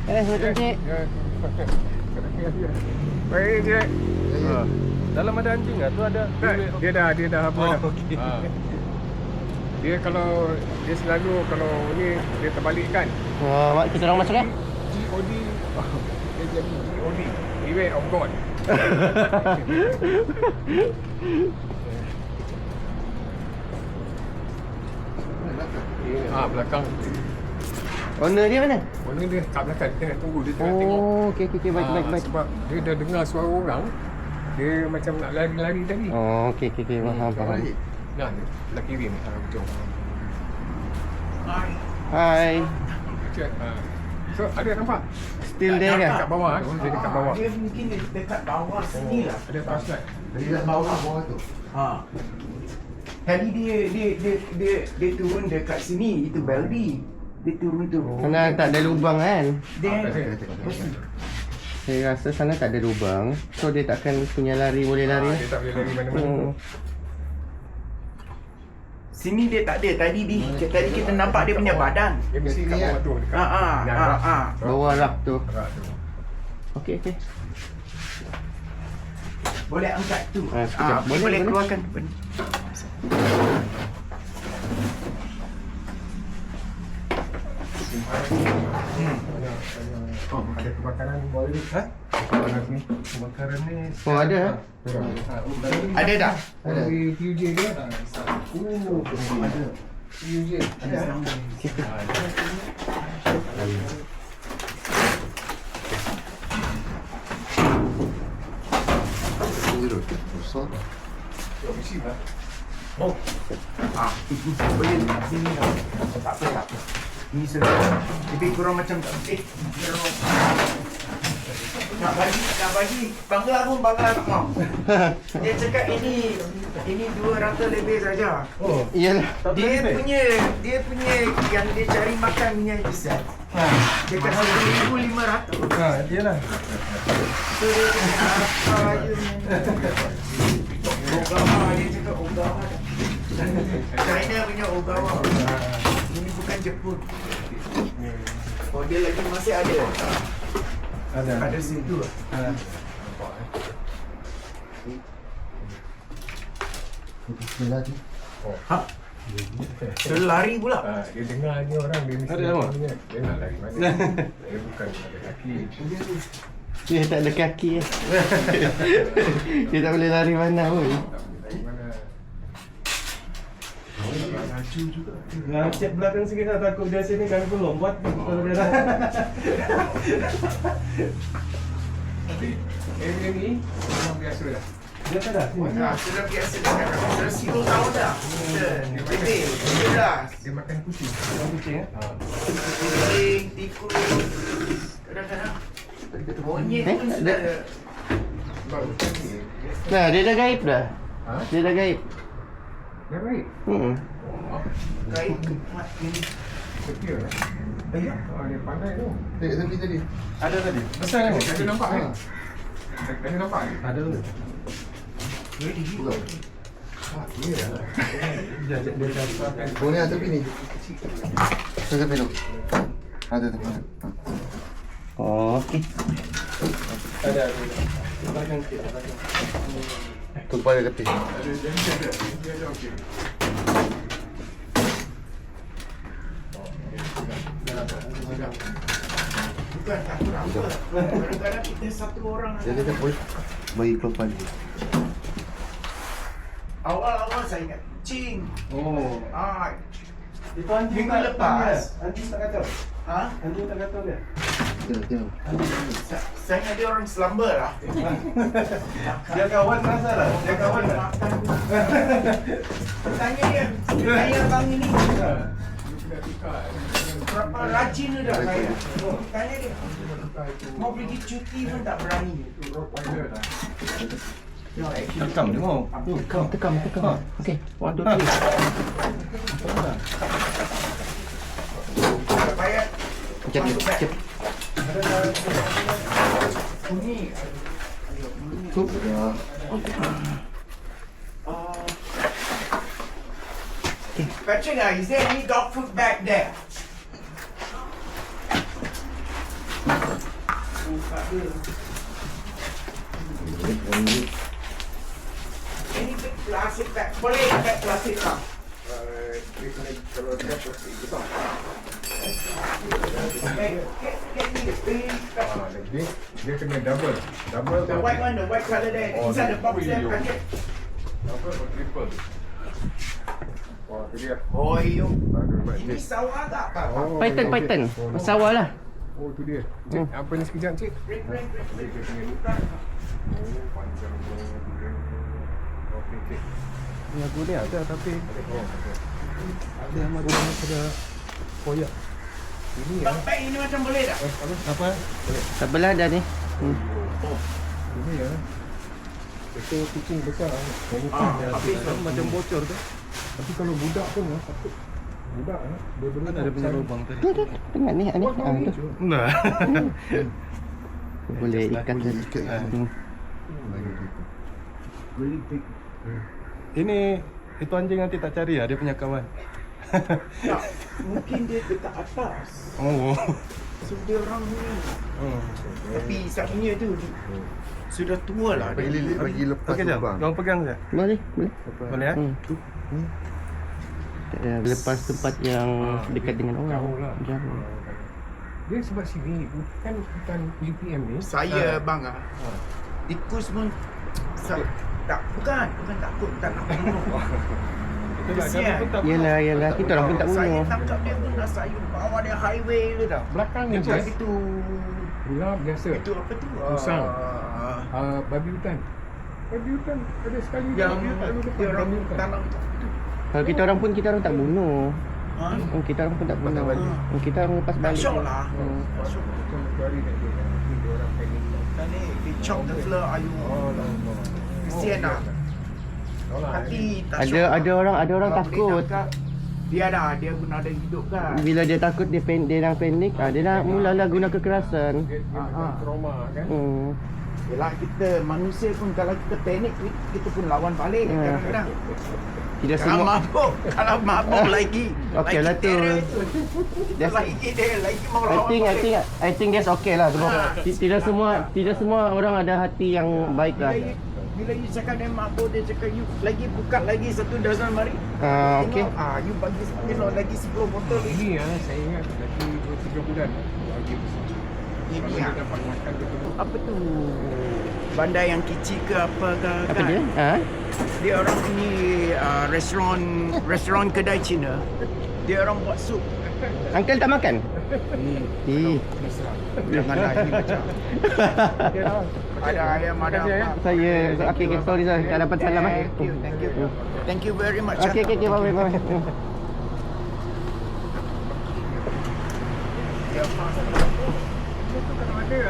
Macam cik. Baik je. Dalam ada anjing lah tu ada. Dia dah apa dah. Okey. Dia kalau dia selalu kalau ni dia terbalikkan. Mak kita orang masuk kan? GOD. Dia jadi GOD. Beware of God. Belakang. Owner dia mana? Owner dia kat belakang. Dia tunggu. Dia tengah tengok. Oh, okey, baik. Sebab dia dah dengar suara orang. Dia macam nak lari-lari tadi. Oh, okey, faham. Nah, belah kiri ni. Hujung. Hai. Check. So, ada nampak? Still there kan? Dekat bawah. Dia dekat bawah. Dia mungkin dekat bawah sini lah. Ada flashlight. Dari bawah tu. Tadi dia turun dekat sini, itu Baldi. Dia turun tu. Sana tak ada lubang kan? Dia Saya rasa sana tak ada lubang. So dia takkan punya boleh lari. Dia tak boleh lari mana-mana. sini dia tak ada. Tadi kita nampak dia punya badan. Dia mesti kat bawah tu. Dekat Bawah rak tu. rak tu. Okey. Boleh angkat tu. Sekejap. Boleh keluarkan. Ada kebakaran boleh ni. Kebakaran ni. Oh ada. Ada tak? Ada. PUJ dia. Ada. PUJ. Ada. Oh. Boleh sini dah. Tak apa. Ini sudah lebih kurang macam tak betul. Nak bagi bangla tak mau. Dia cakap ini 200 lebih saja. Oh. Iyalah. Dia punya yang dia cari makan minyak besar. Dia kasi 1,500. Iyalah. So dia cakap apa lagi ni? Ogawa, dia cakap Ogawa. China punya Ogawa. Ini bukan Jepun. Oh dia lagi masih ada. Ada situ. Ha? Dia lari pula. Dia dengar ni orang dia mesti Ada apa? Dia nak lari mana? Dia bukan ada kaki. Dia tak ada kaki. Dia tak boleh lari mana pun. Lari mana? Laju juga. Cek belakang sikit lah, takut dia sini kan aku lompat kalau dia dah. Tapi area ni memang biasa dah. Dia tak ada sini. Sudah biasa dah. Sudah 10 tahun dah. Lebih. 11. Dia makan kucing. Kucing Kucing, tikus. Kadang-kadang monyet pun sudah ada. Sebab kucing ni. Nah, dia dah gaib dah. Ha? Dia dah gaib. Dia baik. Kain ini. Setia lah. Ya. Dia pandai tu. Tadi. Ada tadi. Besar kan? Ada nampak kan? Ada nampak kan? Ada tu. Ready. Dia dah. Boleh ada ni. Saya peluk. Ada tempat. Oh, okey. Ada. Belakang sikit. Tu pada tepi. Dia ada okey. Bukan tak kurang apa. Kadang-kadang kita satu orang. Jadi dia boleh bagi kelopan dia. Awal-awal saya ingat kucing. Oh. Itu anjing Minggu tak lepas. Anjing tak kacau. Anjing tak kacau dia. Tengok. Saya ingat dia orang slumber lah. Dia kawan rasa lah. Dia kawan lah. Tanya dia. Tanya abang ini. Berapa rajin dia dah saya. Tanya dia. Mau pergi cuti pun tak berani. Tekam tengok. Tekam. Okey. 1 2 3. Supaya Jep. bunyi. Tu. Katrina, is there any dog food back there? buka dia. Ini plastik bag. Boleh bag plastik tak? Dia kena kalau dia plastik besar. Dia kena double. Double The white one, the white color there. Inside the box there, packet. double or triple. Wah, tu dia. Oh, iyo. Aduh, mak Ini cik. sawah tak? Oh, Python. Sawah lah. Oh, tu dia. Cik, apa ni sekejap, cik? Break. Oh, panjang dia. Okey, cik. Ni aku ni ada tapi Oh, okey. ada amat orang pada koyak. Ini ya. Bang, bag ini macam boleh tak? Apa? Tak apalah dah ni. Ini ya. Itu kucing besar. Yang habis tu. Macam bocor tu. Tapi kalau budak pun takut. Budak dia boleh Ada punya lubang tadi. Tu tengok ni. Tu. Nah. Boleh ikan je. Ikat lah. Really big. Ini itu anjing nanti tak cari dia punya kawan. Tak, mungkin dia dekat atas. Oh. So dia orang ni. Tapi satunya tu sudah tua lah. Bagi lilit, bagi lepas Okey jap. lubang. Kau pegang je. Boleh. Boleh eh? Lepas tempat yang dekat dengan orang. Jauh lah. Jauh. Dia sebab sini bukan UPM ni. Saya bang tikus pun tak bukan takut tak nak bunuh. Itulah kami Kesian. pun tak. Yelah. Kita orang pun tak Saya bunuh. tangkap dia pun dah saya bawa dia highway ke dah. Belakang ni Dekat je. itu Gelap biasa. itu apa tu? Musang. Ah, Babi hutan. Babi hutan ada sekali yang babi hutan dulu dia orang babi hutan. tanam tu. Kalau kita orang pun tak bunuh. Ha? Kita orang pun tak bunuh. Kita orang lepas Tak balik. syok lah. Tak syok. Macam hari tak dia. Nanti dia orang panik. Dan ni they chop the floor ayu. Oh, tak. Kesian lah. Tolak. Hati tak syok. Ada orang Kalau boleh takut. tangkap, dia pun ada hidup kan. Bila dia takut dia dah panik, dia dah mulalah guna kekerasan. Dia memang trauma kan. Yelah kita manusia pun kalau kita panik kita pun lawan balik kadang-kadang. Tidak Kalau semua. kalau mabuk lagi. Okey lah tu. terror Kita lagi mau lawan balik. I think that's okay lah sebab tidak semua orang ada hati yang baik lah. Bila you cakap dia mabuk, dia cakap you lagi buka lagi 1 dozen mari. Okey. Tengok, you bagi lagi 10 botol lagi. Ini saya ingat lagi 2-3 bulan lagi besar. Ini Kalau ya. dia dapat makan betul. Apa tu? Bandar yang kecil ke apa ke Apa kan? dia? Dia orang ni restoran kedai Cina. Dia orang buat sup. Uncle tak makan? Janganlah ini macam. Ada ayam, ada apa. Saya okey sorry saya tak dapat salam ah. Thank you very much. Okey bye. Dia tu kalau ada